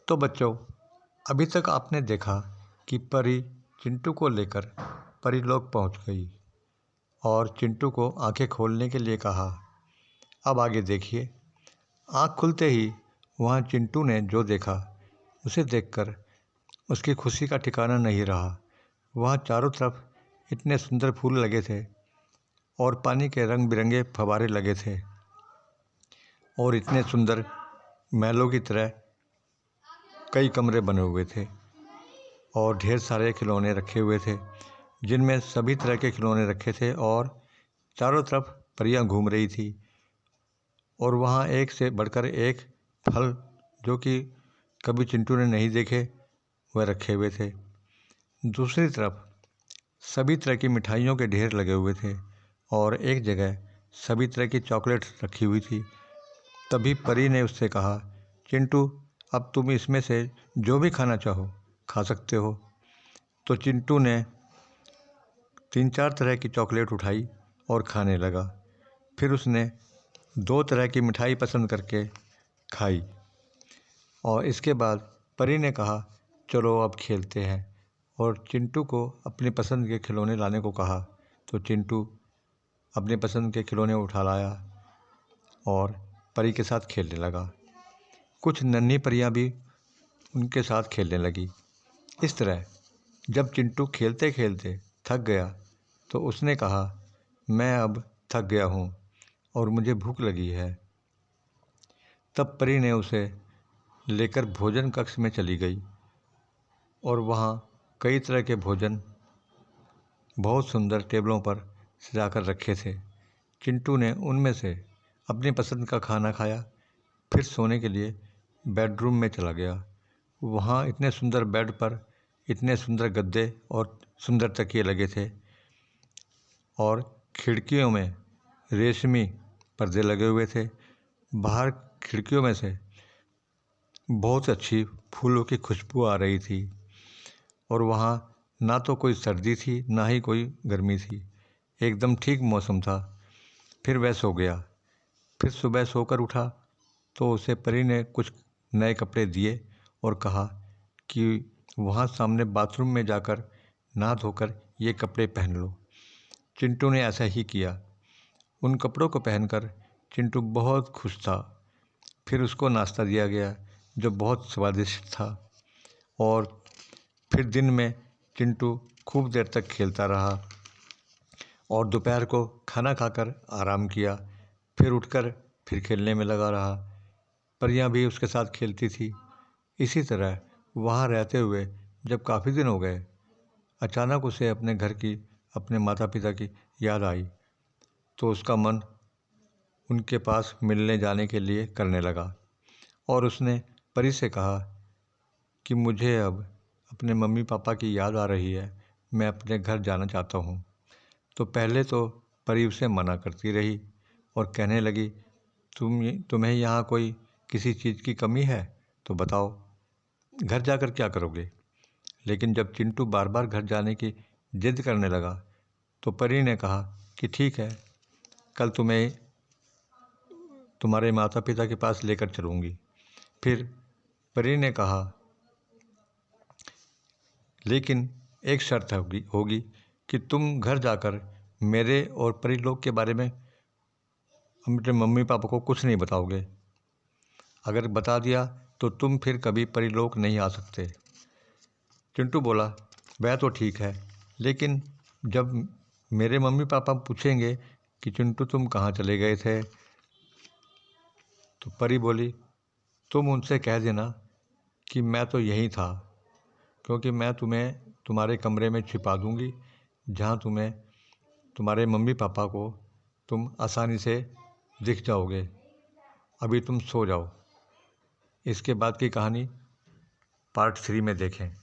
तो बच्चों, अभी तक आपने देखा कि परी चिंटू को लेकर परीलोक पहुंच गई और चिंटू को आंखें खोलने के लिए कहा। अब आगे देखिए। आंख खुलते ही वहां चिंटू ने जो देखा उसे देखकर उसकी खुशी का ठिकाना नहीं रहा। वहां चारों तरफ इतने सुंदर फूल लगे थे और पानी के रंग बिरंगे फव्वारे लगे थे और इतने सुंदर महलों की तरह कई कमरे बने हुए थे और ढेर सारे खिलौने रखे हुए थे, जिनमें सभी तरह के खिलौने रखे थे और चारों तरफ परियां घूम रही थी। और वहाँ एक से बढ़कर एक फल जो कि कभी चिंटू ने नहीं देखे वह रखे हुए थे। दूसरी तरफ सभी तरह की मिठाइयों के ढेर लगे हुए थे और एक जगह सभी तरह की चॉकलेट रखी हुई थी। तभी परी ने उससे कहा, चिंटू, अब तुम इसमें से जो भी खाना चाहो खा सकते हो। तो चिंटू ने 3-4 तरह की चॉकलेट उठाई और खाने लगा। फिर उसने 2 तरह की मिठाई पसंद करके खाई और इसके बाद परी ने कहा, चलो अब खेलते हैं, और चिंटू को अपनी पसंद के खिलौने लाने को कहा। तो चिंटू अपने पसंद के खिलौने उठा लाया और परी के साथ खेलने लगा। कुछ नन्ही परियां भी उनके साथ खेलने लगी। इस तरह जब चिंटू खेलते खेलते थक गया तो उसने कहा, मैं अब थक गया हूँ और मुझे भूख लगी है। तब परी ने उसे लेकर भोजन कक्ष में चली गई और वहाँ कई तरह के भोजन बहुत सुंदर टेबलों पर सजाकर रखे थे। चिंटू ने उनमें से अपनी पसंद का खाना खाया, फिर सोने के लिए बेडरूम में चला गया। वहाँ इतने सुंदर बेड पर इतने सुंदर गद्दे और सुंदर तकिए लगे थे और खिड़कियों में रेशमी पर्दे लगे हुए थे। बाहर खिड़कियों में से बहुत अच्छी फूलों की खुशबू आ रही थी और वहाँ ना तो कोई सर्दी थी ना ही कोई गर्मी थी, एकदम ठीक मौसम था। फिर वह सो गया। फिर सुबह सोकर उठा तो उसे परी ने कुछ नए कपड़े दिए और कहा कि वहाँ सामने बाथरूम में जाकर नहा धोकर ये कपड़े पहन लो। चिंटू ने ऐसा ही किया। उन कपड़ों को पहनकर चिंटू बहुत खुश था। फिर उसको नाश्ता दिया गया जो बहुत स्वादिष्ट था और फिर दिन में चिंटू खूब देर तक खेलता रहा और दोपहर को खाना खाकर आराम किया। फिर उठकर फिर खेलने में लगा रहा। परियां भी उसके साथ खेलती थी। इसी तरह वहाँ रहते हुए जब काफ़ी दिन हो गए, अचानक उसे अपने घर की, अपने माता पिता की याद आई तो उसका मन उनके पास मिलने जाने के लिए करने लगा और उसने परी से कहा कि मुझे अब अपने मम्मी पापा की याद आ रही है, मैं अपने घर जाना चाहता हूँ। तो पहले तो परी उसे मना करती रही और कहने लगी, तुम्हें यहाँ कोई किसी चीज़ की कमी है तो बताओ, घर जाकर क्या करोगे। लेकिन जब चिंटू बार बार घर जाने की जिद करने लगा तो परी ने कहा कि ठीक है, कल तुम्हें तुम्हारे माता पिता के पास लेकर चलूँगी। फिर परी ने कहा, लेकिन एक शर्त होगी कि तुम घर जाकर मेरे और परीलोक के बारे में अपने मम्मी पापा को कुछ नहीं बताओगे। अगर बता दिया तो तुम फिर कभी परीलोक नहीं आ सकते। चिंटू बोला, वह तो ठीक है, लेकिन जब मेरे मम्मी पापा पूछेंगे कि चिंटू तुम कहाँ चले गए थे, तो परी बोली, तुम उनसे कह देना कि मैं तो यहीं था, क्योंकि मैं तुम्हें तुम्हारे कमरे में छिपा दूंगी जहाँ तुम्हें तुम्हारे मम्मी पापा को तुम आसानी से दिख जाओगे। अभी तुम सो जाओ। इसके बाद की कहानी पार्ट 3 में देखें।